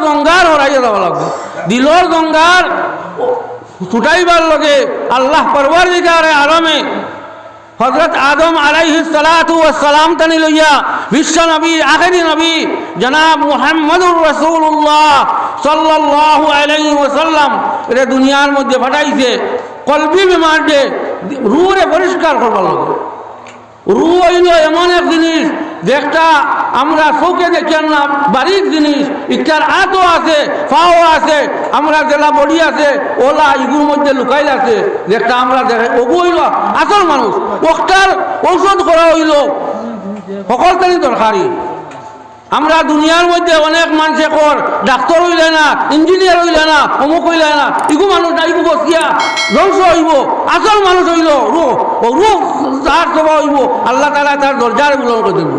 জঙ্গার হরাইয়া দেওয়া লাগবে। দিলর জঙ্গার ছুটাইবার লগে আল্লাহ পরওয়ারদিগারে আলমে হযরত আদম আলাইহিস সালাতু ওয়াস সালাম তানি লইয়া বিশ্ব নবী আখেরি নবী জনাব মুহাম্মদুর রাসূলুল্লাহ সাল্লাল্লাহু আলাইহি ওয়াসাল্লাম এর দুনিয়ার মধ্যে পাঠাইছে কলবি বিমার দে রুরে পরিষ্কার করবার লাগে। রু হইল এমন এক জিনিস যেটা আমরা চোখে দেখেন না, বারিক জিনিস। ইটার হাতও আছে, পাও আছে, আমরা জেলা বডি আছে, ওলা ইগুর মধ্যে লুকাইল আছে, যেটা আমরা দেখে ওগু হইল আসল মানুষ। ওটার ঔষধ করা হইল সকলটারই দরকারি। আমরা দুনিয়ার মধ্যে অনেক মানুষে কর ডাক্তার হইলে না, ইঞ্জিনিয়ার হইলে না, অমুক হইলে না, ইগু মানুষ না, ইগু বসিয়া ধ্বংস হইব। আসল মানুষ হইল রূহ। ও রূহ যার সভা হইব আল্লাহ তাআলা তার দরজার বুলন্দ করে দেব।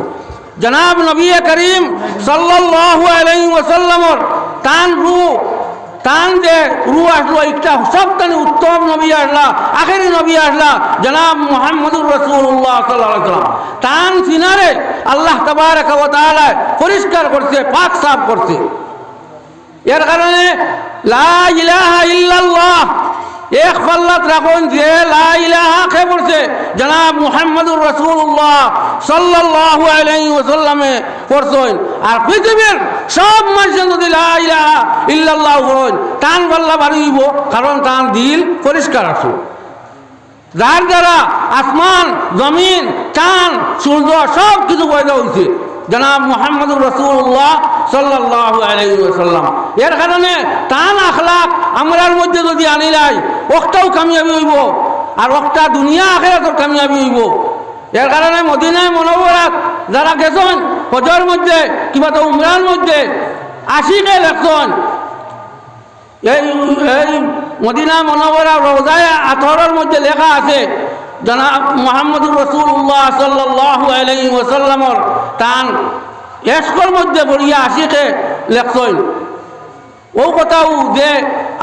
জনাব নবী করিম সাল্লাল্লাহু আলাইহি ওয়াসাল্লামর তান রূহ তান যে রূহ আসলো একটা সবটানি উত্তম নবী আসলা, আখেরি নবী আসলা জনাব মুহাম্মদুর রাসূলুল্লাহ সাল্লাল্লাহু আলাইহি ওয়াসাল্লাম। তান সিনারে আল্লাহ তাবারক ওয়া তাআলা পরিষ্কার করছে, পাক সাফ করছে। এর কারণে লা ইলাহা ইল্লাল্লাহ এক পাল্লাত রাখুন যে লা ইলাহা কে পড়ছে জনাব মুহাম্মদুর রাসূলুল্লাহ সাল্লাল্লাহু আলাইহি ওয়াসাল্লামে পড়ছেন। আর পৃথিবীর সব মানুষ যদি লা ইলাহা ইল্লাল্লাহ পড়েন টান পাল্লা বাড়ি হইব, কারণ তার দিল পরিষ্কার আছে। যার দ্বারা আসমান জমিন চাঁদ সূর্য সব কিছু পয়দা হয়েছে জনাব মুহাম্মদুর রাসূলুল্লাহ সাল্লাল্লাহু আলাইহি ওয়াসাল্লাম। এর কারণে তান আখলাক আমরার মধ্যে যদি আনিলাই ওটাও কামিয়াবি হইব, আর ওটা দুনিয়া আখিরাতের কামিয়াবি হইব। এর কারণে মদিনায় মুনাওয়ারাত যারা গেছেন হজের মধ্যে কিংবা তো উমরার মধ্যে আশিকে লেখছেন, এই মদিনা মুনাওয়ারা রওজায়ে আতহারের মধ্যে লেখা আছে জনাব মুহাম্মদুর রাসূলুল্লাহ সাল্লাল্লাহু আলাইহি ওয়াসাল্লামর তান এশকর মধ্যে বলিয়া আশিকে লেখছেন। ও কথাও যে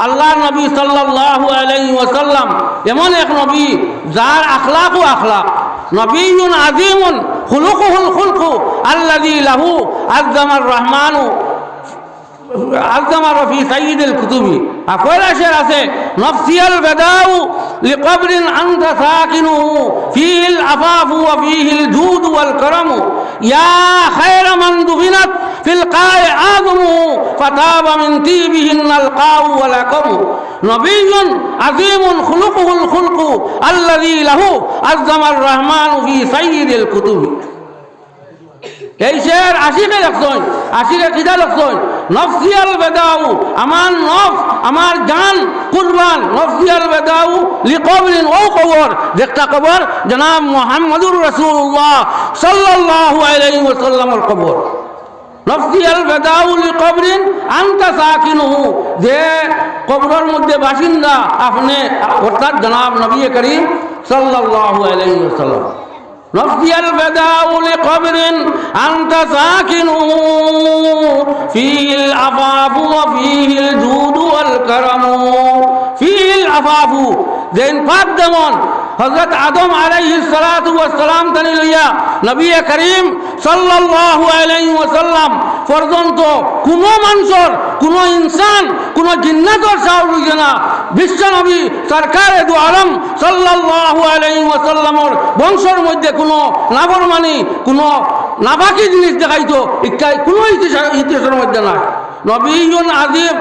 আল্লাহ নবী সাল্লাল্লাহু আলাইহি ওয়াসাল্লাম এমন এক নবী যার আখলাকও আখলাক, নবিয়্যুন আযীমুন খুলুকুহুল খুলকু আল্লাযী লাহু আযযামার রহমানু আযযামা ফি সাইয়্যিদিল কুতুবি। আফওয়াল আশার আছে নফসিয়াল বাদাউ লিকবরিন আনতা সাকিনুহু ফিল আফাফু ওয়া ফিহিল জুদ ওয়াল কারামু ইয়া খায়রা মান দুবিনাত ফিল কায় আযমু ফাতাবা মিন তিবিহিনাল কাউ ওয়াল আকামু নবিয়্যুন আযীমুন খুলুকুহুল খুলকু আল্লাযী লাহু আযযামার রহমানু ফি সাইয়্যিদিল কুতুবি। এই শের আশিকে লেখছেন, আশিকে কিতা লেখছেন নফসিয়াল বেদাউ আমার নফস আমার জান কুরবান নফসিয়াল বেদাউ লিকবরিন ও কবর যেটা কবর জনাব মুহাম্মদুর রাসূলুল্লাহ সাল্লাল্লাহু আলাইহি ওয়াসাল্লামের কবর। নফসিয়াল বেদাউ লিকবরিন আনতা সাকিনুহু যে কবরের মধ্যে বাসিন্দা আপনি অর্থাৎ জনাব নবী করিম সাল্লাল্লাহু আলাইহি ওয়াসাল্লাম। নফসিয়াল বেদাউ লিকবরিন আনতা সাকিনুহু ফিল আফাফু ওয়া ফিহিল জুদু ওয়াল কারামু। ফিল আফাফু যেন পাক যেমন হযরত আদম আলাইহিস সালাতু ওয়াস সালাম তানি লইয়া নবী করিম সাল্লাল্লাহু আলাইহি ওয়াসাল্লাম পর্যন্ত কোনো মানুষের কোনো ইনসান কোনো জিন্নাতর সাহস হইছে না। বিশ্ব নবী সরকারে দু আলম সাল্লাল্লাহু আলাইহি ওয়াসাল্লামের বংশের মধ্যে কোনো নাফরমানি কোনো নাফাকি জিনিস দেখাইতো ইচ্ছাই কোনো ইতিহাসের মধ্যে নাই। নবিয়্যুন আযীম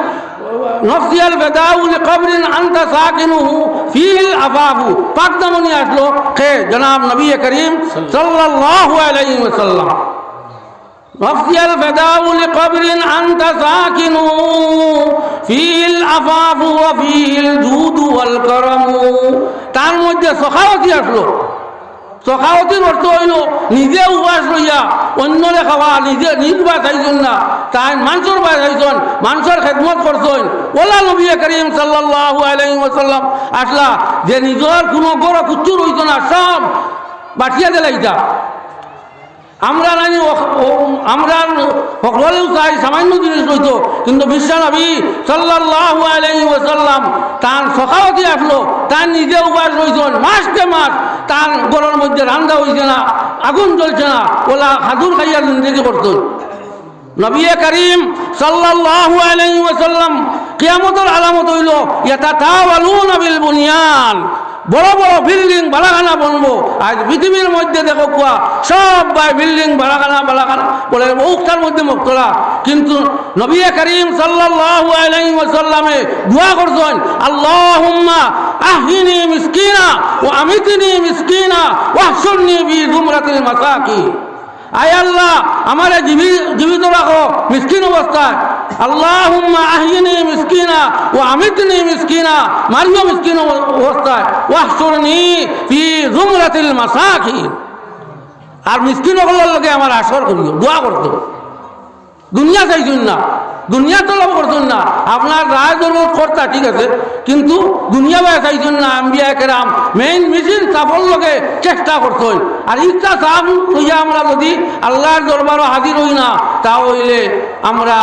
নফসিয়াল বেদাউ লিকবরিন আনতা সাকিনুহু ফিল আফাফু পাক দামনি আসলো কে জনাব নবী করিম সাল্লাল্লাহু আলাইহি ওয়াসাল্লাম। নফসিয়াল বেদাউ লিকবরিন আনতা সাকিনুহু ফিল আফাফু ওয়া ফিল জুদু ওয়াল কারামু। তার মধ্যে সখাওয়াতি আসলো। সখাওয়াতির অর্থ হইল নিজে উপাস লইয়া অন্যরে খাওয়া, নিজে নিজ বা চাইছেন না, তাই মানুষের বা চাইছেন, মানুষের খেদমত করছেন। ওলা নবী করিম সাল্লাল্লাহু আলাইহি ওয়াসাল্লাম আসলা যে নিজের কোনো বড় কুচ্ছু রইত না, সব বাটিয়া দিলাইতা। আমরা নানি আমরা সকলেও চাই সামান্য জিনিস রইত, কিন্তু বিশ্ব নবী সাল্লাল্লাহু আলাইহি ওয়াসাল্লাম তার সখাওয়াতি আসলো, তার নিজে উপাস রইছেন মাসকে মাস, তার গরুর মধ্যে রান্না হয়েছে না, আগুন জ্বলছে না, ওলা খাদুর খাইয়া জিন্দগি করতেন। নবী করিম সাল্লাল্লাহু আলাইহি ওয়াসাল্লাম কিয়ামতের আলামত হইল ইয়াতাতাওয়ালুনা বিল বুনিয়ান, বড় বড় বিল্ডিং বালাখানা বনবো। আজ পৃথিবীর মধ্যে দেখো কুয়া সব বিল্ডিং বালাখানা বলে মুখটার মধ্যে মুক্তরা, কিন্তু নবী করিম সাল্লাল্লাহু আলাইহি ওয়াসাল্লামে দোয়া করছেন আল্লাহুম্মা আহিনি মিসকিনা ওয়া আমিতনি মিসকিনা ওয়াহশুরনি ফি যুমরাতিল মাসাকিন। আয় আল্লাহ, আমারে জীবিত রাখো মিসকিন অবস্থায়। আল্লাহুম্মা আহিনি মিসকিনা ওয়া আমিতনি মিসকিনা, মারিও মিসকিন অবস্থায়। ওয়াহশুরনি ফি যুমরাতিল মাসাকিন, আর মিসকিন হওয়ার লগে আমার আসর করিও, দোয়া করতো। দুনিয়া চাইছেন না, দুনিয়া তো লাভ করছেন না, আপনার রায় জরুরত কর্তা ঠিক আছে, কিন্তু দুনিয়া বাই চাইছেন না। আম্বিয়া কেরাম মেইন মিশন সাফল্যকে চেষ্টা করছেন, আর ইচ্ছা সাফ হইয়া আমরা যদি আল্লাহর দরবারও হাজির হই না, তা হইলে আমরা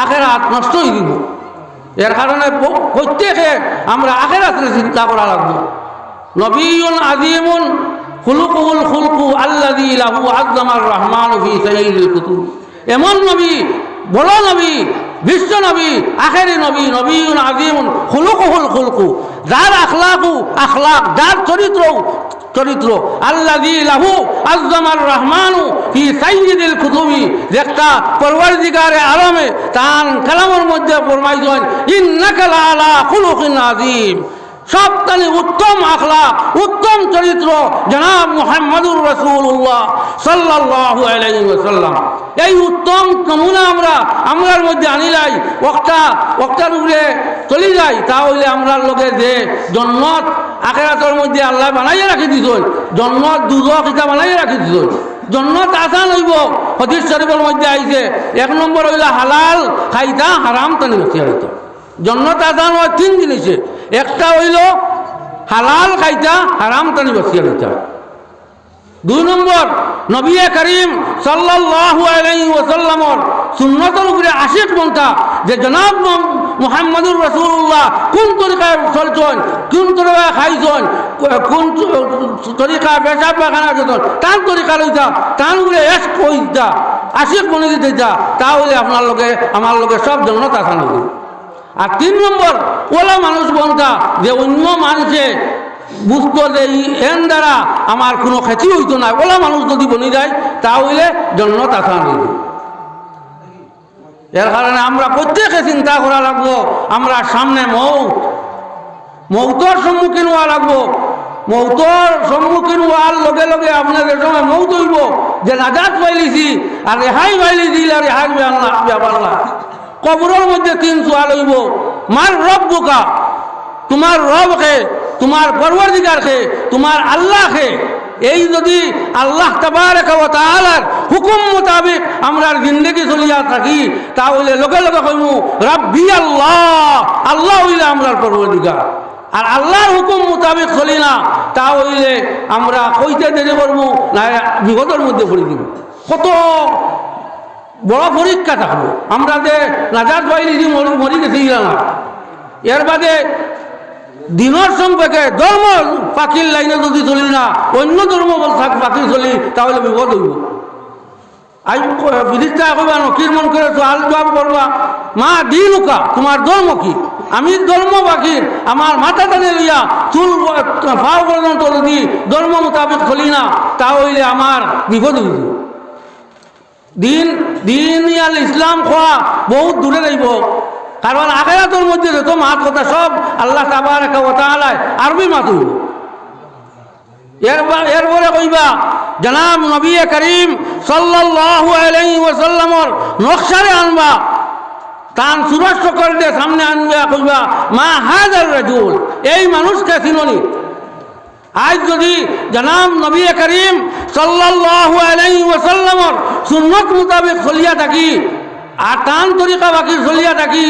আখেরাত নষ্ট হয়ে দিব। এর কারণে প্রত্যেকে আমরা আখেরাতের চিন্তা করা লাগবে। নবিয়ুন আজিমুন খুলুকুল খুলকু আল্লাযী লাহু আযযামার রহমানু ফি সাইয়্যিদিল কুতুব, এমন নবী, বড় নবী, বিশ্ব নবী, আখেরি নবী, নবিয়ুন আজিমুন খুলুকুল খুলকু, যার আখলাক, যার চরিত্র আল্লাযী লাহু আযযামার রহমানু ফি সাইয়্যিদিল কুতুবি, যেটা পরওয়ারদিগারে আলমে তার কালামের মধ্যে ফরমাইছেন ইন্নাকা লাআলা খুলুকিন আযীম। সবটানি উত্তম আখলাক, উত্তম চরিত্র জনাব মুহাম্মদুর রাসূলুল্লাহ সাল্লাল্লাহু আলাইহি ওয়াসাল্লাম। এই উত্তম নমুনা আমরার মধ্যে আনিলাই, ওক্তার উপরে চলে যাই, তাহলে আমরার লোকে যে জন্নত আখিরাতের মধ্যে আল্লাহ বানাইয়ে রাখি দিছেন, জন্নত দুজক এটা বানাইয়ে রাখি দিছেন। জন্নত আসান হইব, হাদিস শরীফের মধ্যে আইছে, এক নম্বর হইল হালাল খাইতা, হারাম তানি বাঁচিয়া হইতো। জন্নত আসান হয় তিন জিনিসে, একটা হইল হালাল খাইতা, হারাম তানি বাঁচিয়া হইতা। দুই নম্বর নবী করিম সাল্লাল্লাহু আলাইহি ওয়াসাল্লামর সুন্নতের উপরে আশিক বনতা, যে জনাব মুহাম্মদুর রাসূলুল্লাহ কোন তরিকায় চলছেন, কোন তরিকায় খাইছেন, কোন তরিকায় পেশাব পায়খানা করছেন, তার তরিকা লইতা, তার উপরে এশক হইতা, আশিক বনে দিতা, তাহলে আপনার লোকে আমার লোকে সব জন্নত আসান হইত। আর তিন নম্বর ওলা মানুষ বনতা, যে অন্য মানুষে বুঝতো যে এন দ্বারা আমার কোনো ক্ষতি হইতো না, ওলা মানুষ যদি বনি যায় তাহলে জন্নত আসান হইত। এর কারণে আমরা প্রত্যেকে চিন্তা করা লাগবো, আমরা সামনে মৌতর সম্মুখীন হওয়া লাগবো। মৌতর সম্মুখীন হওয়ার লগে লগে আপনাদের সময় মৌত হইব, যে নাজাত পাইলিছি আর রেহাই পাইলিছি, আর রেহাই ব্যাপার না। কবরের মধ্যে তিন সোয়াল হইব, মার রব বোকা, তোমার রবকে, তোমার পরওয়ারদিগারকে, তোমার আল্লাহকে। এই যদি আল্লাহ তাবারক ওয়া তাআলার হুকুম মোতাবেক আমরা জিন্দেগি চলিয়া থাকি, তাহলে লগে লগে কইমু রাব্বি আল্লাহ, আল্লাহ হইলে আমরার পরওয়ারদিগার। আর আল্লাহর হুকুম মোতাবেক চলি না, তাহলে আমরা কইতে দেরি করবো না, বিপদের মধ্যে পড়ে দিব। কত বড় পরীক্ষা থাকবো, আমরা যে নাজাত পাইলি মরি গেছি না। এর বাদে দিনের সম্পর্কে ধর্ম পাখির লাইনে যদি চলি না, অন্য ধর্ম পাখি চলি, তাহলে বিপদ হইব। আই বিদিশটা কইবা নকির মন করে আল জবাব করবা, মা দিনুকা, তোমার ধর্ম কি? আমি ধর্ম পাখির, আমার মাথা টানে লইয়া চুল ফাও পর্যন্ত যদি ধর্ম মোতাবেক চলি না, তাহলে আমার বিপদ হইব। দিন আল ইসলাম খোয়া বহুত দূরে যাইব, কারণ আখিরাতের মধ্যে যত মাত কথা সব আল্লাহ তাবারক ওয়া তাআলা আরবি মাত হইব। এরপরে কইবা জনাব নবী করিম সাল্লাল্লাহু আলাইহি ওয়াসাল্লামর নকশারে আনবা, তান সুরজ সকল দিয়ে সামনে আনবা, কইবা মা হাজার রাজুল, এই মানুষকে চিননি। আজ যদি জনাব নবী করিম সাল্লাল্লাহু আলাইহি ওয়াসাল্লামর সুন্নত মোতাবেক চলিয়া থাকি, আর তান তরিকা বাকি চলিয়া থাকি,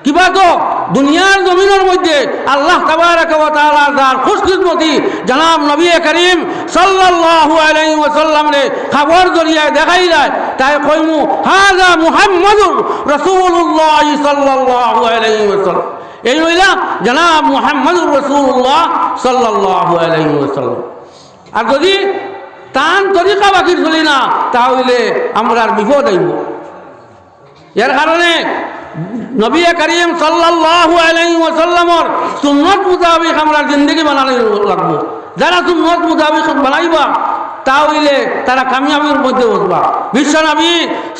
কিবা তো দুনিয়ার জমিনের মধ্যে আল্লাহ তাবারক ওয়া তাআলা যার খুশকিসমতি জনাব নবী করিম সাল্লাল্লাহু আলাইহি ওয়াসাল্লামরে খবর জরিয়ায় দেখাই যায়, তাই কইমু হাযা মুহাম্মাদুর রাসূলুল্লাহ সাল্লাল্লাহু আলাইহি ওয়াসাল্লাম। এই হইলা জনাব মুহাম্মদুর রাসূলুল্লাহ সাল্লাল্লাহু আলাইহি ওয়াসাল্লাম। আর যদি তান তরিকা বাকি চলি না, তাহলে আমরা বিপদ আইব। এর কারণে নবী করিম সাল্লাল্লাহু আলাইহি ওয়াসাল্লামর সুন্নত মুতাবিক আমরা জিন্দগি বানানো লাগবো। যারা সুন্নত মুতাবিক বানাইবা তাহলে তারা কামিয়াবির মধ্যে বসবা। বিশ্বনবী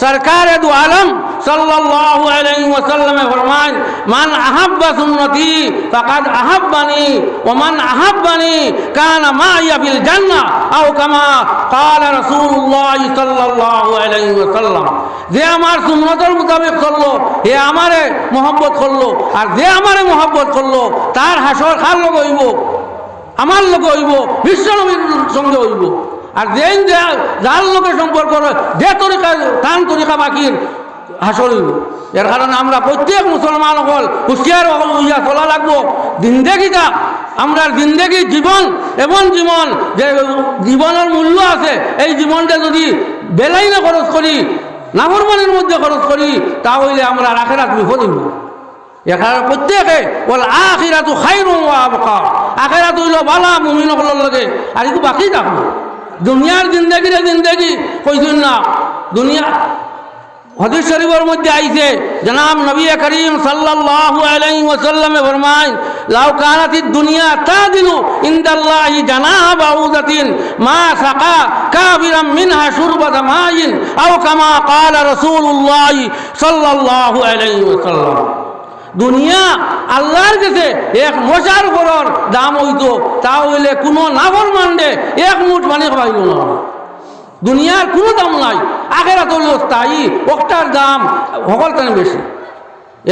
সরকার দু আলম সাল্লাল্লাহু আলাইহি ওয়াসাল্লামে ফরমান, মান আহাব্বা সুন্নতি ফাকাদ আহাব্বানি ওয়া মান আহাব্বানি কানা মাইয়া ফিল জান্নাহ আও কামা ক্বালা রাসূলুল্লাহ সাল্লাল্লাহু আলাইহি ওয়াসাল্লাম। যে আমার সুন্নতের মোতাবেক চললো হে আমারে মোহাব্বত করলো, আর যে আমারে মোহাব্বত করলো তার হাসর কার লগে হইব? আমার লগে হইব, বিশ্বনবীর সঙ্গে হইব। আর যেন যার লোকের সম্পর্ক যে তরিকা তান তরিকা বাকির হাসর হইব। এর কারণে আমরা প্রত্যেক মুসলমান হল হুঁশিয়ার হইয়া চলা লাগবো। জিন্দেগিটা আমরা জিন্দেগি জীবন এমন জীবন যে জীবনের মূল্য আছে, এই জীবনটা যদি বেলাইনে খরচ করি, নাফরমানির মধ্যে খরচ করি, তাহলে আমরা আখিরাত বিপদ হইব। এখানে প্রত্যেকে বল আখিরাতু খায়রুন ওয়া আবকা, আখিরাত হইল ভালো মুমিন হলর লগে, আর একটু বাকি থাকবো। দুনিয়ার জিন্দগিরে জিন্দগি কইছেন না। দুনিয়া হাদিস শরীফের মধ্যে আইছে, জনাব নবী করিম সাল্লাল্লাহু আলাইহি ওয়াসাল্লামে ফরমায়, লাউ কানাতিদ দুনিয়া তাদিলু ইনদাল্লাহি জানাহা বাউদাতিন মা সাকা কাফিরাম মিনহা শুরবাতা মাইন আও কামা ক্বালা রাসূলুল্লাহ সাল্লাল্লাহু আলাইহি ওয়াসাল্লাম। দুনিয়া আল্লাহর কাছে এক মশার উপর দাম হইতো, তাহলে কোনো নাফরমানরে এক মুঠ পানি খাওয়াইল না। দুনিয়ার কোনো দাম নাই, আখিরাত হইল স্থায়ী, ওটার দাম সকলটানে বেশি।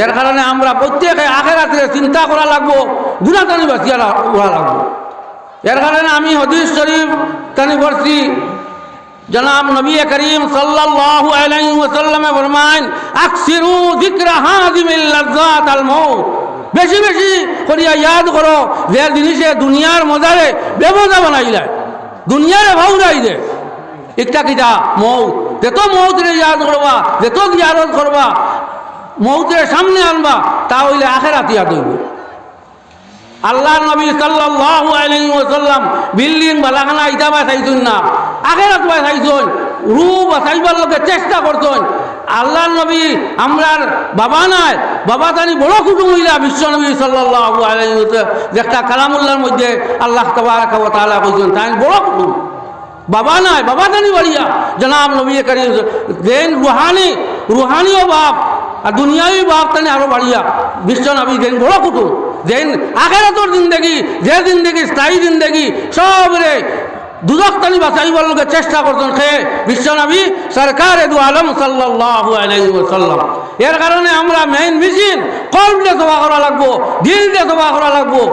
এর কারণে আমরা প্রত্যেকে আখিরাতে চিন্তা করা লাগবো, গুনাহটানি বাঁচিয়া ওরা লাগবো। এর কারণে আমি হাদিস শরীফ টানি পড়ছি, জনাব নবী করিম সাল্লাল্লাহু আলাইহি ওয়াসাল্লামে ফরমান, আকসিরু যিকরা হাযিমিল লাযযাত আল মাউত, বেশি বেশি করিয়া ইয়াদ করো যে জিনিসে দুনিয়ার মজারে বেমজা বানাইলা, দুনিয়ারে ভাউরাই দে। একটা কিটা মৌত, যত মৌতরে ইয়াদ করবা, যত জিয়ারত করবা, মৌতের সামনে আনবা, তাহলে আখিরাত ইয়াদ হইব। আল্লাহর নবী সাল্লাল্লাহু আলাইহি ওয়াসাল্লাম বিল্ডিং বালাখানা ইটা বাঁচাইছেন না, আখিরাত বাঁচাইছেন, রূহ বাঁচাইবার লোকে চেষ্টা করছেন। আল্লাহর নবী আমরার বাবা নাই, বাবা তানি বড় কুটুম হইলা বিশ্ব নবী সাল্লাল্লাহু আলাইহি ওয়াসাল্লাম, যেটা কালামুল্লাহর মধ্যে আল্লাহ তাবারাকা ওয়া তাআলা কইছেন তাই বড় কুটুম। বাবা নাই, বাবা তানি বাড়িয়া জনাব নবী করিম দেন রুহানিও বাপ আর দুনিয়াবি বাপ তানি আরো বাড়িয়া বিশ্ব নবী দেন বড় কুটুম। যেন আখিরাতের জিন্দগি, যে জিন্দগি স্থায়ী জিন্দগি, সবরে দুদকতানি বাঁচাইবার লোকে চেষ্টা করছেন সে বিশ্বনবী সরকার দু আলম সাল্লাল্লাহু আলাইহি ওয়াসাল্লাম। এর কারণে আমরা মেইন মেশিন কলবকে সভা করা লাগবো, দিলকে সভা করা লাগবো।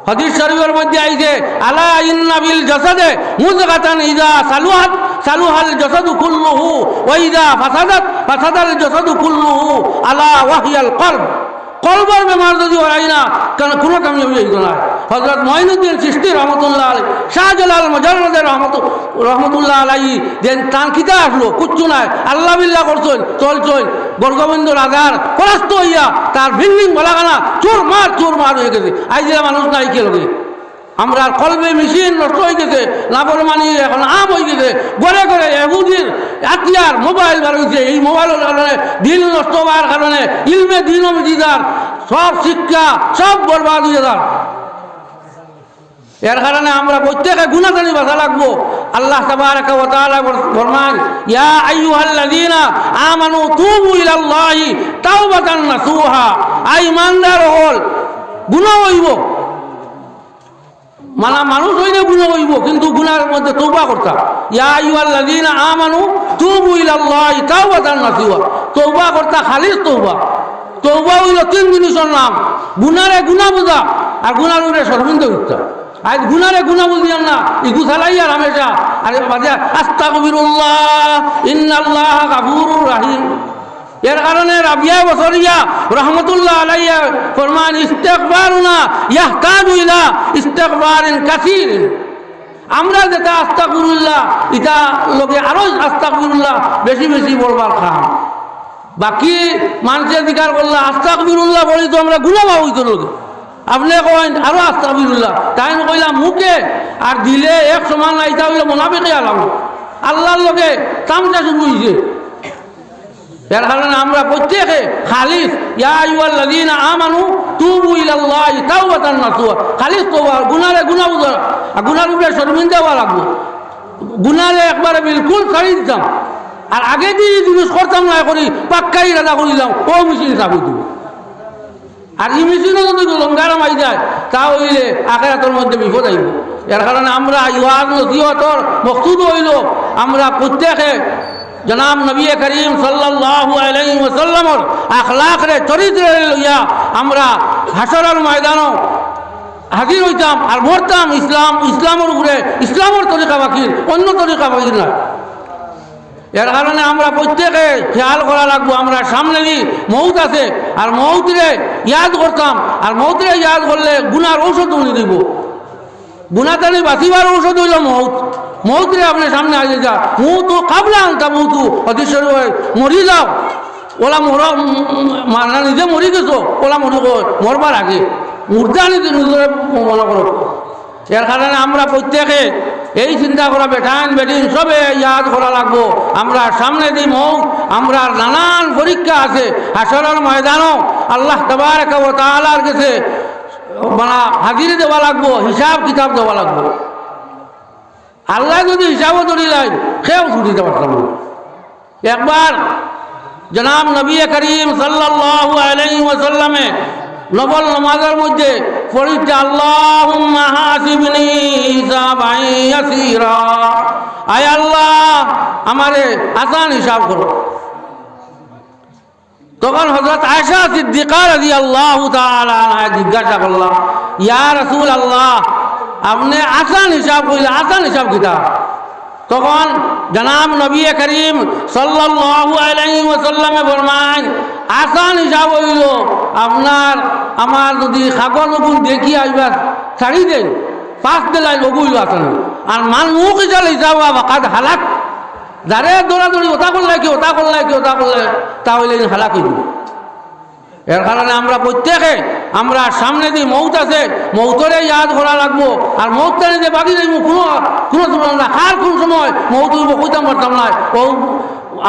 হাদিস শরীফের মধ্যে আইছে, আলা ইন্না বিল জাসাদে মুযগাতান ইযা সালুহাত সালুহাল জাসাদু কুল্লুহু ওয়া ইযা ফাসাদাত ফাসাদাল জাসাদু কুল্লুহু আলা ওয়াহিয়াল কলব। কলবার বেমার যদি হয় না, কারণ কোনো কামিয়াবি হইতো না। হযরত মুঈনুদ্দিন চিশতি রহমতুল্লাহ আলাইহি, শাহজালাল মুজাররদের রহমতুল্লাহ আলাইহি যে তান কিতা আসলো কুচ্ছু নাই, আল্লাহ বিল্লাহ করছেন, চলছেন, বর্গবন্ধু রাজার পরাস্ত হইয়া তার বিল্ডিং বলাগানা চোর মার হয়ে গেছে। আইজিরা মানুষ নাই কে লগে, আমরা কলবে মেশিন নষ্ট হয়ে গেছে, নাফরমানি এখন আম হয়ে গেছে, ঘরে ঘরে এহুদির হাতিয়ার মোবাইল বার হয়েছে। এই মোবাইলের কারণে দিন নষ্ট হওয়ার কারণে ইলমে দিন দিদার সব শিক্ষা সব বরবাদ হয়ে যান। এর কারণে আমরা প্রত্যেকে গুনাহগানি বাঁচা লাগবো। আল্লাহ তাবারাকা ওয়া তাআলা ফরমান, ইয়া আইয়ুহাল্লাযীনা আমানু তুবু ইলাল্লাহি তাওবাতান নাসুহা। আই ইমানদার হল গুনাহ হইব, মানুষ হইলে গুনাহ হইব, কিন্তু গুনাহের মধ্যে তওবা করতা। ইয়া আইয়ুহাল্লাযীনা আমানু তুবু ইলাল্লাহি তাওবাতান নাসুহা। তওবা করতা খালিস তওবা। তওবা হইল তিন জিনিসের নাম, গুনারে গুনাহ বুঝা, আর গুনার উপরে শর্মিন্দা উঠতা। আজ গুনারে গুনাহ বুঝিয়ান না, ইগু চালাইয়া হামেশা আরে বাজা আস্তাগফিরুল্লাহ ইন্নাল্লাহা গাফুরুর রহিম। এর কারণে রাবিয়া বসরিয়া রহমতুল্লাহ আলাইহি ফরমান, ইস্তিগফারুনা ইয়াহতাজু ইলা ইস্তিগফারিন কাসীর। আমরা যেটা আস্তাগফিরুল্লাহ এটা লোকে আরো আস্তাগফিরুল্লাহ বেশি বেশি বলবার খাম। বাকি মানুষের দিকার করলে আস্তাগফিরুল্লাহ বলি তো আমরা গুনাহ হইতো লোকে। আপনি কইন আরো আস্তাগফিরুল্লাহ, তাই কইলাম মুখে আর দিলে এক সমান না, এটা হইলো মুনাফিকি আলাম। আল্লাহর লোকে তামসা শুরু হইছে। এর কারণে আমরা প্রত্যেকে খালিস ইয়া আইয়ুহাল্লাযীনা আমানু তুবু ইলাল্লাহি তাওবাতান নাসুহা, খালিস তওবা, গুনারে গুনাহ বুঝা, গুনার উপরে শর্মিন্দা হওয়া লাগবে, গুনারে একবারে বিলকুল ছাড়ি দিতাম, আর আগে দিয়ে জিনিস করতাম না করি পাক্কাই রাজা করিলাম, ও মিছিল চাবি দিব। আর এই মিছিলও যদি লঙ্গার মাই যায় তা হইলে আখিরাতের মধ্যে বিপদ আইব। এর কারণে আমরা ইহার নসিহতর মকসুদ হইল আমরা প্রত্যেকে জনাব নবী করিম সাল্লাল্লাহু আলাইহি ওয়াসাল্লামর আখলাকরে চরিত্র লইয়া আমরা হাসরের ময়দানও হাজির হইতাম আর মরতাম ইসলামের উপরে, ইসলামের তরিকা বাকির, অন্য তরিকা বাকির না। এর কারণে আমরা প্রত্যেকে খেয়াল করা লাগবো, আমরা সামনে মৌত আছে আর মৌতরে ইয়াদ করতাম, আর মৌতরে ইয়াদ করলে গুনার ঔষধ উনি দিব, গুনাতানি বাঁচিবার ঔষধ হইল মৌত। মৌতরে আপনি সামনে আসে যা মৌতু কাবলা আনতা মৌতু অতিশ্বর মরি যাও, ওলা মানা নিজে মরি গেছো, ওলা মরবার আগে মুর্দা নিজের মনে করো। এর কারণে আমরা প্রত্যেকে এই চিন্তা করা বেটান বেটিন সবে ইয়াদ করা লাগবো, আমরা সামনে দিই মৌত, আমরা নানান পরীক্ষা আছে হাসরের ময়দানও আল্লাহ তাবারক ওয়া তাআলার কাছে মানে হাজিরি দেওয়া লাগবো, হিসাব কিতাব দেওয়া লাগবো। আল্লাহ যদি হিসাবও ধরি লাই সেও ছুটিতে পারতাম না। একবার জনাব নবী করিম সাল্লাল্লাহু আলাইহি ওয়াসাল্লামে নফল নামাজের মধ্যে পড়িতে আল্লাহুম্মা হাসিবনি হিসাবান ইয়াসীরা, আয় আল্লাহ আমারে আসান হিসাব করো। তখন হযরত আয়েশা সিদ্দিকা রাদিয়াল্লাহু তাআলা আনহা জিজ্ঞাসা করলেন, ইয়া রাসূলুল্লাহ আপনি আসান হিসাব কইলে আসান হিসাব কিতা? তখন জনাব নবী করিম সাল্লাল্লাহু আলাইহি ওয়াসাল্লামে ফরমায় আসান হিসাব হইল আপনার আমার যদি কাগজ ওগুন দেখি আসবার ছাড়ি দেন পাঁচ দিলাই ওগুলো আসান, আর মান মুখ হিসাব বাকাত হালাক, যারে দৌড়াদৌড়ি ওটা করলে কি ওটা করলে কি ওটা করলে তাহলে হালাক হয়ে যাবে। এর কারণে আমরা প্রত্যেকে আমরা সামনে দিয়ে মৌত আছে মৌতরে ইয়াদ করা লাগবো, আর মৌতটা যে বাকি যাইব কোনো সময় না, আর কোন সময় মৌত হইব কইতাম পারতাম না। ও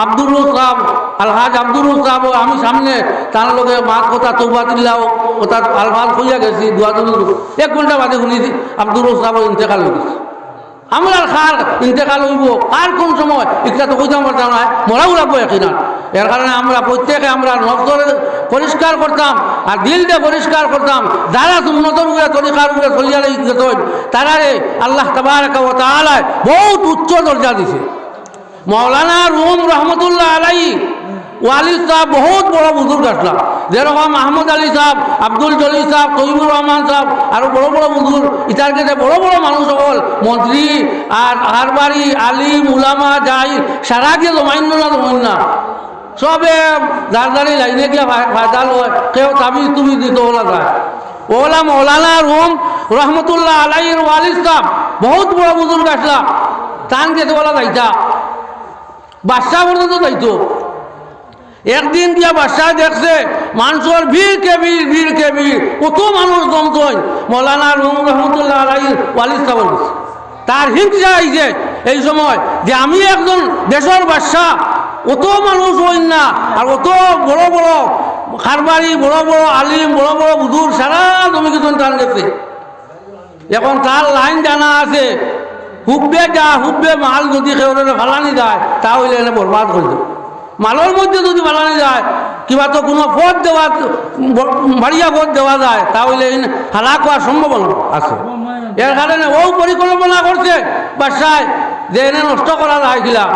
আব্দুর সাহেব আলহাজ আব্দুর সাহেব আমি সামনে তার লগে মাত কথা তৌবা দিল্লাও ওটা আলহাজ হইয়া গেছি, দোয়া 1 ঘন্টা বাদে শুনিছি আব্দুর সাহেব ইন্তেকাল হয়ে গেছে। আমরা খার ইন্তেকাল হইব আর কোন সময় এটা তো কইতাম পারতাম না, মরাও লাগবো একদিন। এর কারণে আমরা প্রত্যেকে আমরা নফসরে পরিষ্কার করতাম আর দিলটা পরিষ্কার করতাম, যারা উন্নতর উপরে তরিকার উপরে চলিয়া যেত তারারে আল্লাহ তাবারক ওয়া তাআলা বহুত উচ্চ দরজা দিছে। মৌলানা রুম রহমতুল্লাহ আলাইহি ওয়ালি সাহেব বহুত বড় বুজুর্গ আসলাম, যেরকম আহমদ আলী সাহেব, আব্দুল জলিল সাহেব, তৈবুর রহমান সাহেব, আরো বড় বড় বুজুর্গ ইতার কাছে বড় বড় মানুষ সকল মন্ত্রী আর হারবাড়ি আলিম উলামা যাই সারা গিয়ে জমাইন না জমাইন না সবে দাঁড়ি লাইনে গিয়ে ফায়দাল হয়, কেউ তাবিজ তুমি দিতে ওলা যায়। ওলা মৌলানা রুম রহমতুল্লাহ আলাইহির ওয়ালি সাহেব বহুত বড় বুজুর্গ আসলাম, তান গেতে ওলা যাইতা বাদশাহ পর্যন্ত যাইতো। একদিন দিয়া বাদশাহ দেখছে মানুষের ভিড় কে ভিড় কত মানুষ জমতই, মৌলানা রুম রহমতুল্লাহ আলাইহির ওয়ালি সাহেব তার হিংসা আইছে এই সময় যে আমি একজন দেশের বাদশাহ, অত মানুষ হইন না আর অত বড় বড় খারবাড়ি বড় বড় আলিম বড় বড় বুজুর সারা জমি কিছু টান গেছে। এখন তার লাইন জানা আছে হুব্বে মাল যদি কেউ ফালানি যায় তাহলে এনে বরবাদ করে দেবে। মালের মধ্যে যদি ফালানি যায় কিবা তো কোনো পথ দেওয়া বাড়িয়া পথ দেওয়া যায় তাহলে হালাক হওয়ার সম্ভাবনা আছে। এর কারণে ও পরিকল্পনা করছে বাদশাহ যে এনে নষ্ট করা যায় কিলা,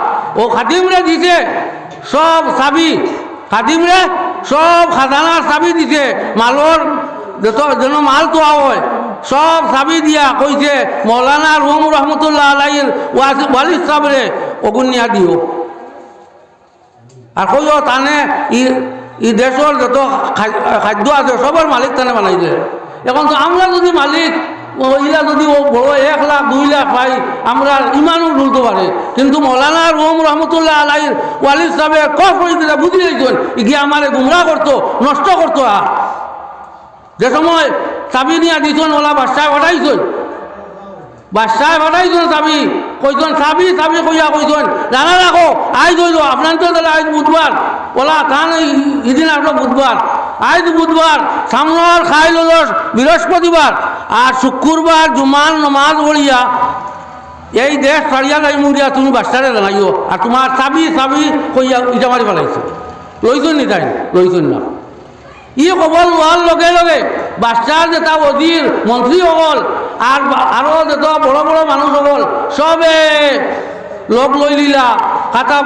ও খাদিমরে দিছে সব চাবি, খাদিমরে সব খাজানার চাবি দিছে, মালর যেন মাল তোয়া হয় সব চাবি দিয়া কইছে মৌলানা রুম রহমতুল্লাহ আলাইহির ওয়ালি সাহেবরে অগুনিয়া দিও, আর কইও তানে ই দেশের যত খাদ্য আছে সবার মালিক তানে বানাইছে। এখন তো আমরা যদি মালিক ইলা যদি ও বড় 1 লাখ 2 লাখ পাই আমরা ইমানও ঢুলতে পারে, কিন্তু মৌলানা রুম রহমতুল্লাহ আলাইহির ওয়ালি সাহেবে কফ করে দিলে বুঝি যাইছেন গিয়ে আমারে গুমরা করতো নষ্ট করতো। যে সময় চাবি নিয়ে দিছেন ওলা বাদশাহ ওঠাইছেন বাদশাহ বানাইছেন চাবি কইছেন চাবি চাবি কইয়া কইছেন জানা রাখো আইজ হইল আপনার তো আইজ বুধবার ওলা তান ইদিন আসলো বুধবার আইজ বুধবার সামনের খাইল বৃহস্পতিবার আর শুক্রবার জুমার নমাজ পড়িয়া এই দেশ ছাড়িয়া যাই মুড়িয়া তুমি বাচ্চারে জানাইও আর তোমার চাবি চাবি কইয়া ইটা মারি পেলাইছে লইছেন নি তাই লইছেন না ই খবর লোৱাৰ লগে লগে বাচ্চার যেটা অধীর মন্ত্রী সকল আর আরো যেটা বড় বড় মানুষ সকল সবে লগ লই লিলা কাটা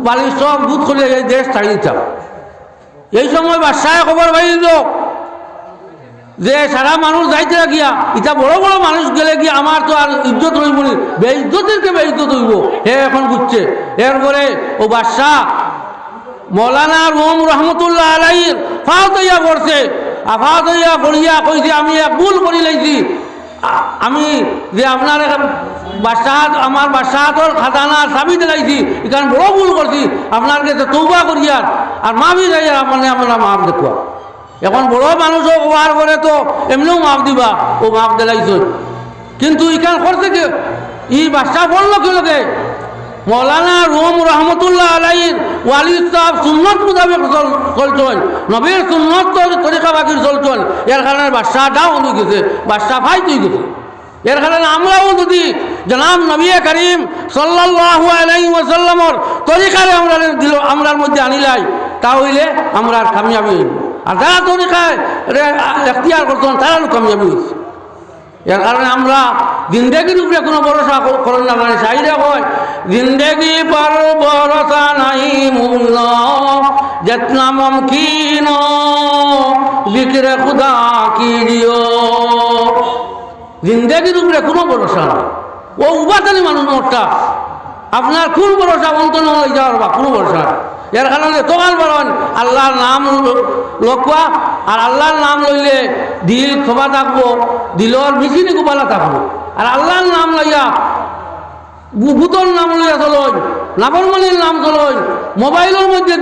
বালি সব দুধ করে এই দেশ ছাড়ি দিতাম এই সময় বাচ্চায় খবর পাই দিল যে সারা মানুষ যাইতে গিয়া এটা বড় বড় মানুষ গেলে গিয়া আমার তো আর ইজ্জত রইব নি বেইজ্জতেরকে বেইজ্জত হইব হে এখন বুঝছে এরপরে ও বাদশাহ মৌলানা রুম রহমতুল্লাহ আলাইহির ফাওতাইয়া পড়ছে ফাওতাইয়া পড়িয়া কইছে আমি এক ভুল করি লাইছি আমি যে আপনার বাদশাহ আমার বাদশাহর খাজানার চাবি দিলাইছি এখানে বড় ভুল করছি আপনার কাছে তৌবা করিয়ার আর মাফি যাইয়া মানে আপনারা মাফ দেখুয়া এখন বড় মানুষও হওয়ার পরে তো এমনিও মাফ দিবা ও মাফ দিলাইছ কিন্তু এখানে করছে কি ই বাদশাহ বললো কি লোকে মৌলানা রুম রহমতুল্লাহ আলাইহির ওয়ালি সাহেব সুন্নত মোতাবেক চলছেন নবীর সুন্নত তরিকা বাকির চলছেন এর কারণে বাদশাহ ডাউন হয়ে গেছে বাদশাহ ফাইট হয়ে গেছে এর কারণে আমরাও যদি জনাব নবী করিম সাল্লাল্লাহু আলাইহি ওয়াসাল্লামর তরিকারে আমরা দিল আমরার মধ্যে আনিলাই তাহলে আমরা কামিয়াবি হইব আর যারা তরিকায় এখতিয়ার করছেন তারাও কামিয়াবি হয়েছে এর কারণে আমরা জিন্দেগির উপরে কোনো ভরসা করেন না মানে সাইডে হয় জিন্দেগি পর ভরসা নাই মূল্য যেতনা মুমকিন জিকিরে খুদা কিরিও জিন্দেগির উপরে কোনো ভরসা নাই ও উপাদানি মানুষ মোটটা আপনার কোন ভরসা অন্তর হয়ে যাওয়ার বা কোনো ভরসা এর কারণে তোমার বলেন আল্লাহর নাম লোকা আর আল্লাহর নাম লইলে দিল খোবা থাকবো দিলর মিছিনি গোপালা থাকবো আর আল্লাহর নাম লইয়া ভূতর নাম লইয়া চলই নাফরমানির নাম চলই মোবাইলের মধ্যে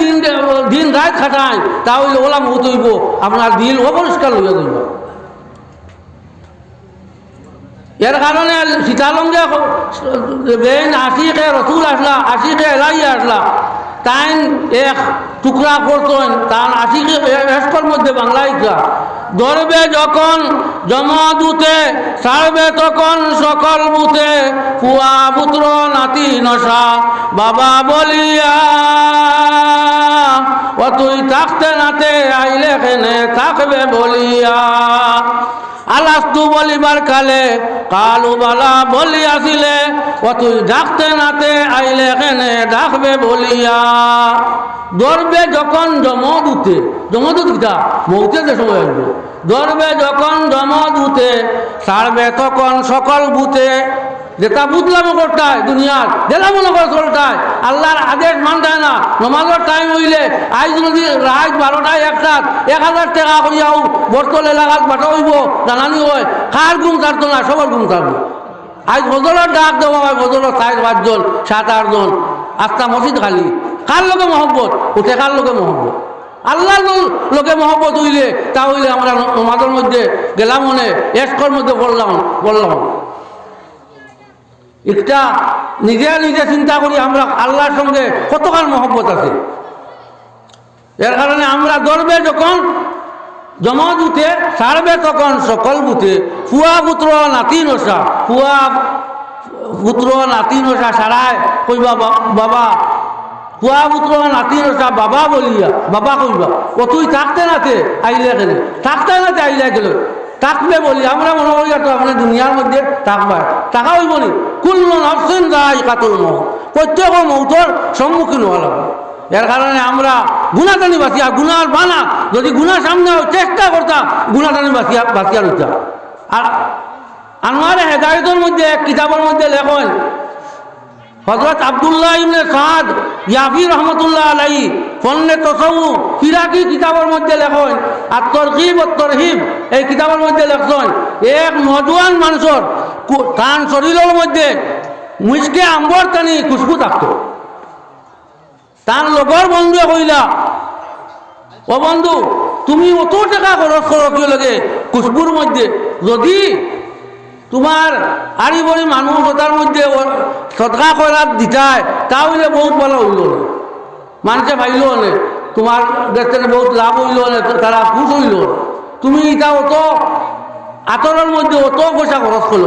দিন রাত খাটায় তাহলে ওলা মহুত হইব আপনার দিল অপরিষ্কার লইয়া যাইব এর কারণে সীতালঙ্গে বেন আশিকে রসুল আসলা আশিকে এলাই আসলা তাই এক টুকরা করতেন তার আশিকে এসকর মধ্যে বাংলায় ধরবে যখন জমদূতে ছাড়বে তখন সকল বুতে ফুয়া পুত্র নাতি নশা বাবা বলিয়া ও তুই থাকতে নাতে আইলে কেনে থাকবে বলিয়া আলাস্তু বলিবার কালে কালু বালা বলিয়াছিলে ও তুই ডাকতে নাতে আইলে কেনে ডাকবে বলিয়া ধরবে যখন জমদূতে জমদূত গীতা মৌতে যে সময় আসবে ধরবে যখন জমদূতে ছাড়বে তখন সকল বুতে যেটা বুঝলাম করতায় দুনিয়ার যেটা মনে করে চলতায় আল্লাহর আদেশ মানতায় না নমাজের টাইম হইলে আজ যদি রাত 12টায় 1000 টাকা করিয়াও বর্তল এলাকাত বাটা হইব জানানি হয় কার গুম থাকতো না সবার গুম থাকবে আজ বদলের ডাক দেওয়া হয় বদলের 4-5 জন 7-8 জন আস্তা মসজিদ খালি কার লোকে মহব্বত উঠে কার লোকে মহব্বত আল্লাহর লোকে মহব্বত হইলে তাহলে আমরা নমাজের মধ্যে গেলাম মনে এসকর মধ্যে বললাম একটা নিজে নিজে চিন্তা করি আমরা আল্লাহর সঙ্গে কতখান মহব্বত আছে এর কারণে আমরা ধরবে যখন জমদূতে ছাড়বে তখন সকল বুতে ফুয়া পুত্র নাতি নশা ফুয়া পুত্র নাতি নশা সারায় কইবা বাবা ফুয়া পুত্র নাতি নশা বাবা বলিয়া বাবা কইবা ও তুই থাকতে নাতে আইলে গেলে থাকতে নাতে আইলে গেলে থাকবে বলি আমরা মনে করি তো আপনি দুনিয়ার মধ্যে থাকবার টাকা হইব নি কুল্লু নাফসিন যায়িকাতুল মউত প্রত্যেক মৌতের সম্মুখীন হওয়া লাগবে এর কারণে আমরা গুণাদানি বাঁচিয়া গুণার বানা যদি গুণা সামনে চেষ্টা করতাম গুণাদানি বাঁচিয়া রইতাম আর আমার হেদায়তের মধ্যে এক কিতাবের মধ্যে লেখন হযরত আব্দুল্লাহ ইবনে সাদ ইয়াফি রহমতুল্লাহ আলাইহি ফন্নে তাসাউফ ফিরাকি কিতাবের মধ্যে লেখন আর তরগিব ও তরহিব এই কিতাবের মধ্যে লেখছেন এক নজওয়ান মানুষের তার শরীরের মধ্যে মুশকে আম্বর টানি খুশবু থাকতো তার লগর বন্ধু কইলা ও বন্ধু তুমি অত টাকা খরচ করো কি লাগে খুশবুর মধ্যে যদি তোমার আড়ি বড়ি মানুষ ওটার মধ্যে সদকা করার দিতায় তা হইলে বহুত ভালো হইল না, মানুষে পাইল না, তোমার দেশ থেকে বহুত লাভ হইল না, তারা খুশ হইল। তুমি এটা অত আতরের মধ্যে অত পয়সা খরচ করল।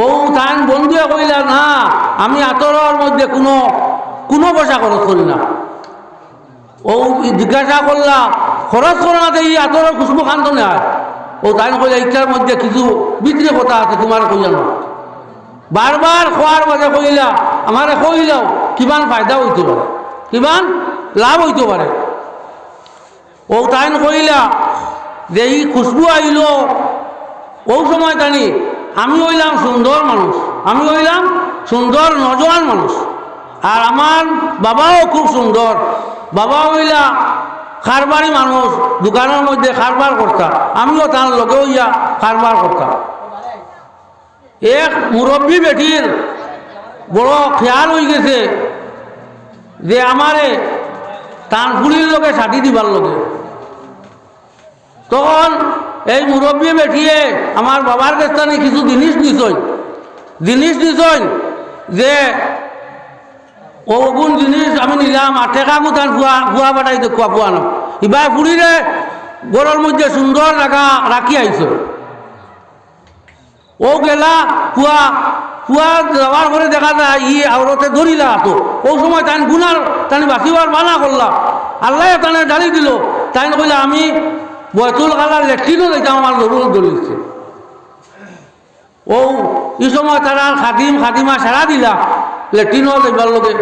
ও তান বন্ধুয়ে কইলা না আমি আতরের মধ্যে কোনো পয়সা খরচ করি না। ও জিজ্ঞাসা করলা খরচ করো না এই আতরের খুশবু খান্ত নেয়। ও তাই কইলা ইচ্ছার মধ্যে কিছু বিক্রি কথা আছে তোমার কইলা না। বারবার খোয়ার মাঝে কইলা আমারে কইলাও কিমান ফায়দা হইতে পারে, কিমান লাভ হইতে পারে। ও তাই কইলা যে এই খুশবু আইল ও সময় জানি আমি হইলাম সুন্দর মানুষ, আমি হইলাম সুন্দর নজওয়ান মানুষ, আর আমার বাবাও খুব সুন্দর। বাবা হইলা কারবারি মানুষ, দোকানের মধ্যে কারবার করতাম, আমিও তার লগে হইয়া কারবার করতাম। এক মুরব্বী বেটির বড় খেয়াল হয়ে গেছে যে আমারে তার বুড়ির লোকে সাথী দিবার লোকে। তখন এই মুরব্বী বেটিয়ে আমার বাবার কাছে কিছু জিনিস দিছই যে ওগুন জিনিস আমি নিলাম আর টেকামু তার গুয়া বাটাইতে কুয়া না এবার বুড়িরে গড়ের মধ্যে সুন্দর রাখি আইস। ও গেলা কুয়া যাওয়ার পরে দেখা যায় ই আওরতে ধরিলা তো ও সময় তাই গুনার তাই বাঁচিবার বানা করলাম, আল্লাহ তানে ডালি দিল। তাই কইলা আমি বয়তুল কালার লেট্রিনও যাইতাম, আমার জরুরত ধরিছে। ও এই সময় তারা খাদিমা সারা দিলা লেট্রিনও যাইবার লোকে,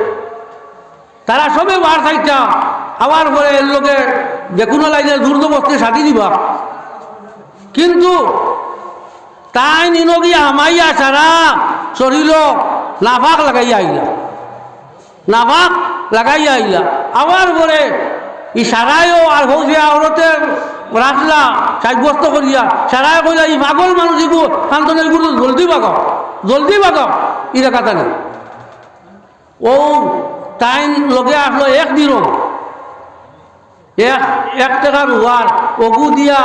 তারা সবে বার থাকতা আবার পরে এর লোকে যে কোনো লাইনে দুর্দবস্তে সাথী দিবা। কিন্তু তাই নিনগিয়া আমাইয়া সারা শরীর নাফাক লাগাইয়া আইলা, আবার পরে ই সারাইও আর হোক যে আওরতে রাখলা সাব্যস্ত করিয়া সারাই কইলা ই পাগল মানুষ ইগু কান্তন এগুলো জলদি বাগাও ই দেখাতা নেই। ও তাই লগে আসলো এক দিরম এক টাকার উহার অগু দিয়া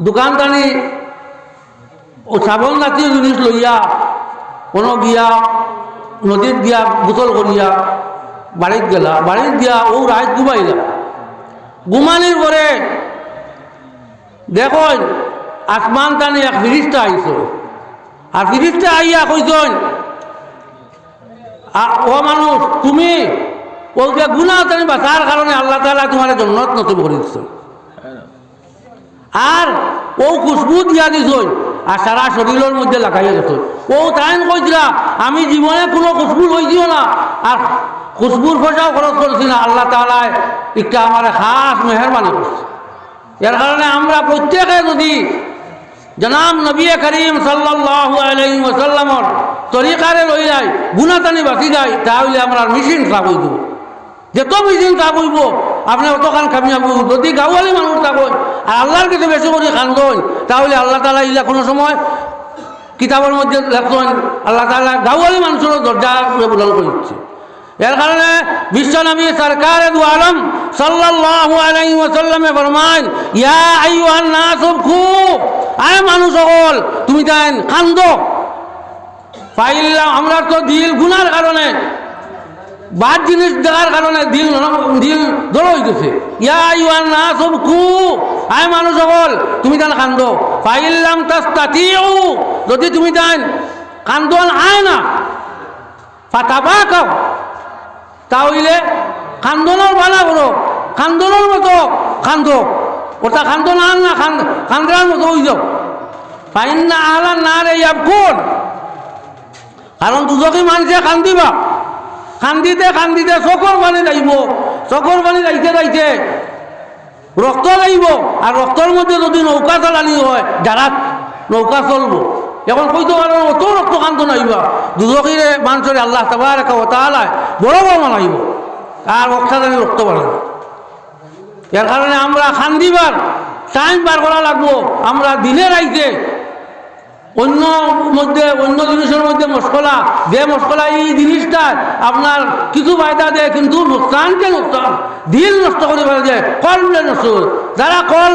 দোকানদানি ও সাবন জাতীয় জিনিস লইয়া কোনো গিয়া নদীত গিয়া বোতল করিয়া বাড়িত গেলা, বাড়িত গিয়া ও রাত ঘুমানির পরে দেখো আসমান টানে এক ফিরিস্তা আইস, আর ফিরিস্তা আইয়া কইছেন ও মানুষ তুমি ও যে গুনাহ টানি বাঁচার কারণে আল্লাহ তাআলা তোমার জন্নত নসিব করে দিচ্ছেন, আর ও খুশবু দিয়া দিছই আর সারা শরীরের মধ্যে লাগাইয়া গেছ। ও তাই কইছিলা আমি জীবনে কোনো খুশবু লইছিও না আর খুশবুর পয়সাও খরচ করছি না, আল্লাহ তাআলা একটা আমার খাস মেহরবানি করছে। এর কারণে আমরা প্রত্যেকে যদি জনাব নবী করিম সাল্লাল্লাহু আলাইহি ওয়াসাল্লামর তরিকারে লই যাই গুনাহটানি বাঁচি যায়, তাহলে আমরা মিশিন সাফ হইব। যত মিশিন সাফ হইব আপনি অতখান কামিয়াব হইব। যদি গাওয়ালি মানুষ থাকেন আর আল্লাহর কাছে বেশি করে খান্দন, তাহলে আল্লাহ তাআলা ইলা কোনো সময় কিতাবের মধ্যে লেখছেন আল্লাহ তাআলা গাওয়ালি মানুষের দরজা বুলন্দ করে দিচ্ছে। এর কারণে বিশ্বনবী সরকারে দু আলম সাল্লাল্লাহু আলাইহি ওয়াসাল্লামে ফরমান ইয়া আইয়ুহান নাস উবকু, আয় মানুষ সকল তুমি দেন কান্দো। ফাইল্লা আমরা তো দিল গুনার কারণে বাদ জিনিস দেখার কারণে দিল দড় হয়ে গেছে। ইয়া আইয়ুহান নাস উবকু, আয় মানুষ সকল তুমি দেন কান্দো। ফাইল্লাম তাস্তাতিউ, যদি তুমি দেন কান্দন আয় না ফাতাবাকাও, তাহলে কান্দনের বানা করো, কান্দনের মতো কান্দো, ওটা কান্দন আন না কান্দার মতো হয়ে যাও। ফাইন্না আহলান নারে ইয়াবকুন, কারণ দুজকে মানুষে কান্দিবা, কান্দিতে চকর পানি যাইব, চকর পানি যাইতে রক্ত যাইব, আর রক্তর মধ্যে যদি নৌকা চালানি হয় যারা নৌকা চলবো। এখন কইতে পারেন অত রক্ত কান্ত নাইবা দুজকিরে মানুষের আল্লাহ তাবারাকা ওয়া তাআলা বড় মানাইব আর রক্তাদানি রক্ত বাড়াবে। এর কারণে আমরা খান্দিবার টাইম বার করা লাগবো। আমরা দিনে রাইতে অন্য জিনিসের মধ্যে মশকলা যে মশকলা এই জিনিসটা আপনার কিছু ফায়দা দেয় কিন্তু নোকসানকে নোকসান দিল নষ্ট করে ফেলে যায়, কলমে নষ্ট করে। যারা কল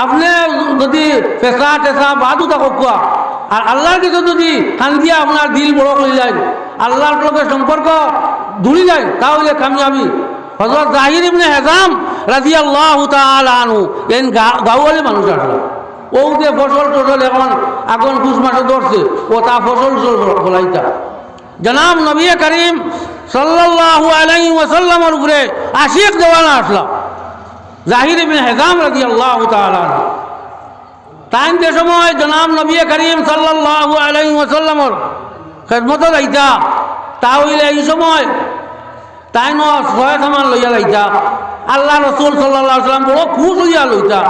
আপনি যদি পেশা টেশা বাদু থাকো কোয়া আর আল্লাহর কিছু যদি কান্দিয়া আপনার দিল বড় করে যায়, আল্লাহর লোকে সম্পর্ক দূরে যায়, তাহলে কামিয়াবি। হযরত জাহির ইবনে হিজাম রাদিয়াল্লাহু তাআলা আনহু এন গাওয়ালি মানুষ আসলো। ও যে ফসল টসল এখন আগুন পুষ মাসে ধরছে, ও তা ফসল ফলাইতা জনাব নবী করিম সাল্লাল্লাহু আলাইহি ওয়াসাল্লামের উপরে আশিক দেওয়ানা আসলো জাহির ইবনে হিজাম রাদিয়াল্লাহু তাআলা আনহু। তাই যে সময় জনাব নবী করিম সাল্লাল্লাহু আলাইহি ওয়াসাল্লামের খেদমতে যাইতা, তাহলে এই সময় তাই ছয় সামান লইয়া যাইতা। আল্লাহ রসুল সাল্লাল্লাহু আলাইহি ওয়াসাল্লাম বড় খুশ হইয়া লইতা।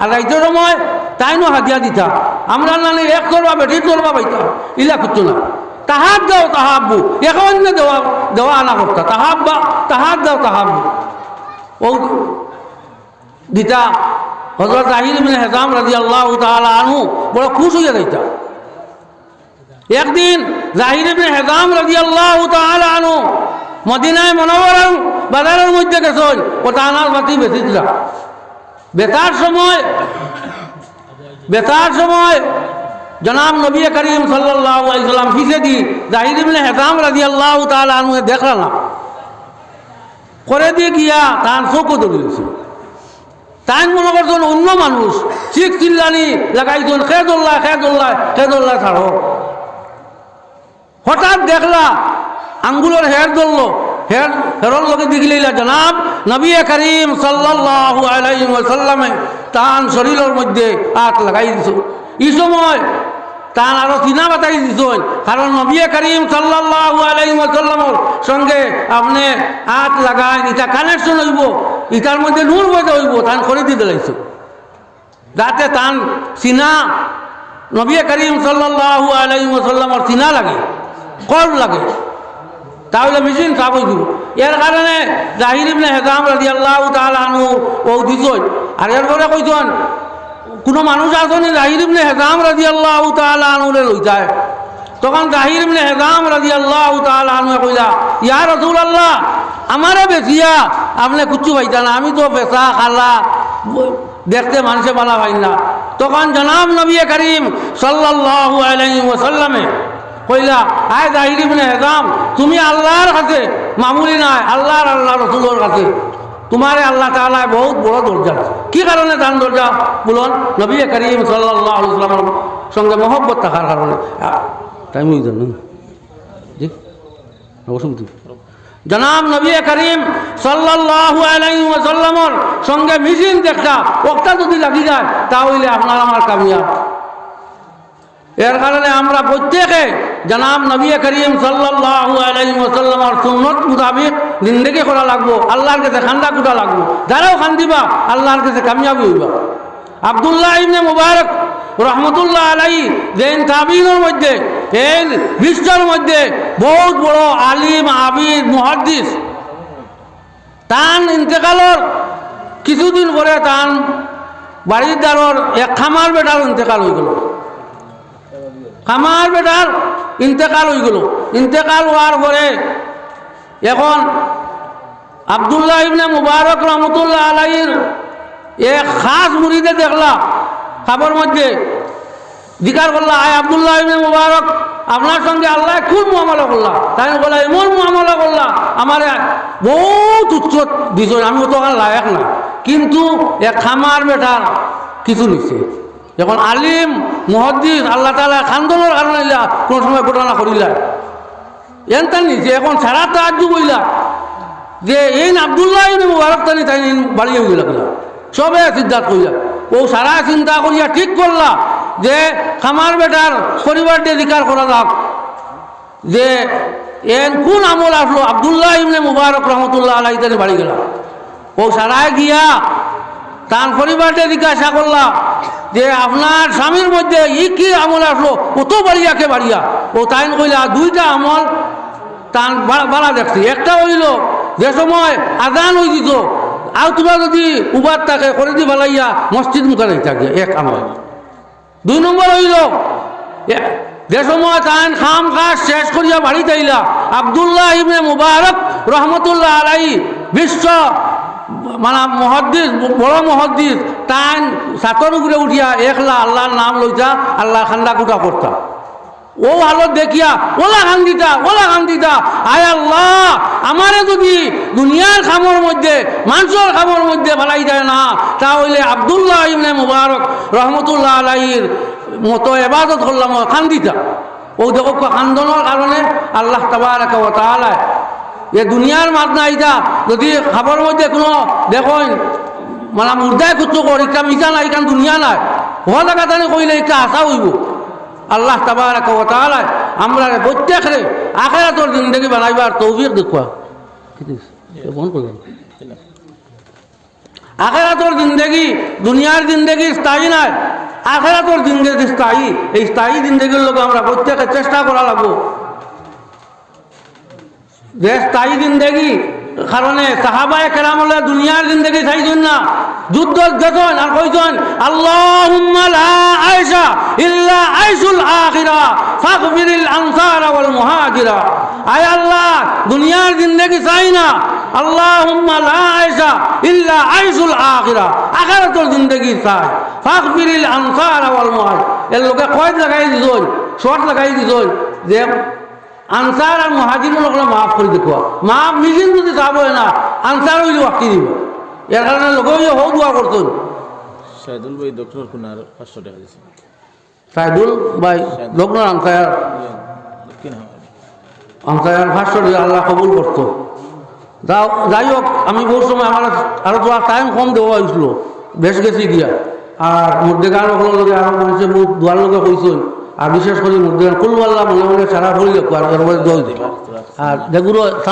আর রাইতের সময় তাই হাদিয়া দিতা। আমরা নানি এক চলবা বেটি চলবা পাইতা, ইলা করতো না। তাহাব দাও তাহাব্বু, এখন দেওয়া দেওয়া আনা করতা, তাহাব্বা তাহাব দাও তাহাব্বু ও দিতা। হযরত জাহির ইবনে হিজাম রাদিয়াল্লাহু তাআলা আনহু বড় খুশ হইয়া যাইতা। একদিন জাহির ইবনে হিজাম রাদিয়াল্লাহু তাআলা আনহু মদিনায় মুনাওয়ারার বাজারের মধ্যে গেছেন, ও তানার বাতি বেঁচেছিল। বেতার সময় জনাব নবী করিম সাল্লাল্লাহু আলাইহি ওয়াসাল্লাম ফিসে দি জাহির ইবনে হিজাম রাদিয়াল্লাহু তাআলা আনহু দেখলা না করে দিয়ে গিয়া তার চোখও ধরিয়েছে। তাই মনে করছেন অন্য মানুষ, চিক চিল্লানি লাগাইছেন, খেদুল্লাহ খেদুল্লাহ খেদুল্লাহ ছাড়ো। হঠাৎ দেখলা আঙ্গুলের হের ধরলো, হেরর লোকে দেখিলা জনাব নবী করিম সাল্লাল্লাহু আলাইহি ওয়াসাল্লামে তান শরীরের মধ্যে হাত লাগাই দিছ। এই সময় তান আরো চিনা বাতাই দিছ, কারণ নবী করিম সাল্লাল্লাহু আলাইহি ওয়াসাল্লামের সঙ্গে আপনি হাত লাগাই, এটা কানেকশন হইব, ইটার মধ্যে নূর বইতে হইব, তান করে দিতে লাগছে যাতে তান চিনা নবী করিম সাল্লাল্লাহু আলাইহি ওয়াসাল্লামের চিনা লাগে, কর্ব লাগে, তাহলে মেশিন সাফ হয়ে দিব। এর কারণে জাহির ইবনে হিজাম রাদিয়াল্লাহু তাআলা আনহু ও দিছই। আর এরপরে কইছেন কোনো মানুষ আসেনি জাহির ইবনে হিজাম রাদিয়াল্লাহু তাআলা আনহুরে লই যায়। তখন জাহির ইবনে হিজাম রাদিয়াল্লাহু তাআলা আনহু কইলা, ইয়া রাসূলুল্লাহ আমারে বেচিয়া আপনি কুচ্ছু পাইতা না, আমি তো বেচা খালা দেখতে মানুষে বালা পাই না। তখন জনাব নবী করিম সাল্লাল্লাহু আলাইহি ওয়াসাল্লামে কইলা, আয় জাহির ইবনে হিজাম তুমি আল্লাহর কাছে মামুলি নাই, আল্লাহর আল্লাহ রসুলের কাছে তোমারে আল্লাহ তাআলা বহুত বড় দরজা। কি কারণে দান দরজা বলুন? নবী করিম সাল্লাল্লাহু আলাইহি ওয়াসাল্লামের সঙ্গে মহব্বত থাকার কারণে। টাইম হয়ে যান জি অবশ্যই জনাব নবী করিম সাল্লাল্লাহু আলাইহি ওয়াসাল্লামের সঙ্গে মিশিন দেখা ওটা যদি লাগি যায় তাহলে আপনার আমার কামিয়াব। এর কারণে আমরা প্রত্যেকে জনাব নবী করিম সাল্লাল্লাহু আলাইহি ওয়াসাল্লামের সুন্নত মোতাবেক জিন্দেগি করা লাগবো, আল্লাহর কাছে খান্দা কুটা লাগবো। যারাও খান্দিবা আল্লাহর কাছে কামিয়াবি হইবা। আব্দুল্লাহ ইবনে মুবারক রহমতুল্লাহ আলাইহি যেন তাবিঈনের মধ্যে এই বিশ্বের মধ্যে বহুত বড় আলিম আবিদ মুহাদ্দিস, তান ইন্তেকালর কিছুদিন পরে তান বাড়ির দ্বারর এক খামার বেটার ইন্তেকাল হয়ে গেল। খামার বেটার ইন্তেকাল হয়ে গেল। ইন্তেকাল হওয়ার পরে এখন আব্দুল্লাহ ইবনে মুবারক রহমতুল্লাহ আলাইহির এক খাস মুরিদে দেখলা খাবার মধ্যে জিকার করলা, আয় আব্দুল্লাহ ইবনে মুবারক আপনার সঙ্গে আল্লাহ খুব মুআমালা করলা। তাই বলা এমন মুআমালা করলা আমার বহুত উচ্চ দিছ, আমি তো লায়ক না, কিন্তু এক খামার বেটার কিছু নিচ্ছে। যখন আলিম মুহাদ্দিস আল্লাহ তাআলা খান্দনের কারণে কোন সময় ঘটনা করিলা এনটা নিচ্ছে। এখন সারা তাজ্জুব হইলা যে এই আব্দুল্লাহ ইবনে মুবারক তানি তাই বাড়িয়ে হইলা গেলা, সবে সিদ্ধান্ত করিলা। ও সারা চিন্তা করিয়া ঠিক করলা যে খামার বেটার পরিবার দিয়ে জিকার করা যাক যে এন কোন আমল আসলো। আব্দুল্লাহ ইবনে মুবারক রহমতুল্লাহ আলাইহি তানি বাড়ি গেলা। ও সারায় গিয়া তার পরিবারকে জিজ্ঞাসা করলা যে আপনার স্বামীর মধ্যে ই কি আমল আসলো, কত বাড়িয়া কে বাড়িয়া? ও তাই কইলা দুইটা আমল তার বাড়া দেখছি। একটা হইল যে সময় আজান হয়ে দিত আর তোমরা যদি উবার থাকে করে দি ফেলাইয়া মসজিদ মুখানে থাকে, এক আমল। দুই নম্বর হইল যে সময় তান খাম কাজ শেষ করিয়া বাড়িতে আইলা আব্দুল্লাহ ইবনে মুবারক রহমতুল্লাহ আলাইহি বিশ্ব মানে মহাদ্দিস বড় মহাদ্দিস টাইম ছাতর উপরে উঠিয়া একলা আল্লাহর নাম লইতা আল্লাহ খান্দা কুটা করতা ও হালত দেখিয়া ওলা কান্দিতা আয় আল্লাহ আমারে যদি দুনিয়ার খামর মধ্যে মানুষের খামর মধ্যে ফেলাই যায় না তাহলে আব্দুল্লাহ ইবনে মুবারক রহমতুল্লাহ আলাইহির মতো ইবাদত করলাম কান্দিতা ও দেখো কান্দনের কারণে আল্লাহ তাবারাকা ওয়া তাআলা এ দুনিয়ার মাত নাইতা যদি খাবার মধ্যে কোনো দেখুন মানে মুর্দায় কুচ্ছ করি মিশা নাই কারণ দুনিয়া নাই হওয়া জায়গা জানি কইলে এটা আশা হইব আল্লাহ তাবারাকা ওয়া তাআলা আমরা প্রত্যেকরে আখিরাতের জিন্দেগি বানাইবার তৌফিক দেখুয়া বন্ধ করবেন আখিরাতের জিন্দেগি দুনিয়ার জিন্দেগি স্থায়ী নাই আখিরাতের জিন্দেগি স্থায়ী এই স্থায়ী জিন্দেগির লোক আমরা প্রত্যেকে চেষ্টা করা লাগবো যে স্থায়ী জিন্দেগি কারণে সাহাবায়ে কেরাম হলে দুনিয়ার জিন্দেগি চাইছেন না যুদ্ধ গেছেন আর কইছেন আল্লাহুম্মা লা আয়শা ইল্লা আইশুল আখিরা ফাগফিরিল আনসার ওয়াল মুহাজিরা আয় আল্লাহ দুনিয়ার জিন্দেগি চাই না আল্লাহুম্মা লা আয়শা ইল্লা আইশুল আখিরা আখিরাতের জিন্দেগি চাই ফাগফিরিল আনসার ওয়াল মুহাজিরা এর লোকে কয় লাগাই দিছন শর্ট লাগাই দিছন যে আনসার আর মহাজির লোকরা মাফ করে দেখুয়া মাফ মিজিন যদি চাব না আনসার হইলে বাকি দিব এর কারণে লোকে হো দোয়া করতেন শাহিদুল ভাই ডক্টর কুনার 500 টাকা দিয়েছে শাহিদুল ভাই ডক্টর আনসার 500 টাকা আল্লাহ কবুল করতো যাই হোক আমি বহু সময় আমার আরো তো টাইম কম দেওয়া হয়েছিল বেশ গেছি গিয়া আর মধ্যে গান লোকে আরো মানুষের মুখ দোয়ার লোকে কইছেন আর বিশেষ করে মধ্যে কুল আল্লাহ মনে মনে সারা ভরি আর যেগুলো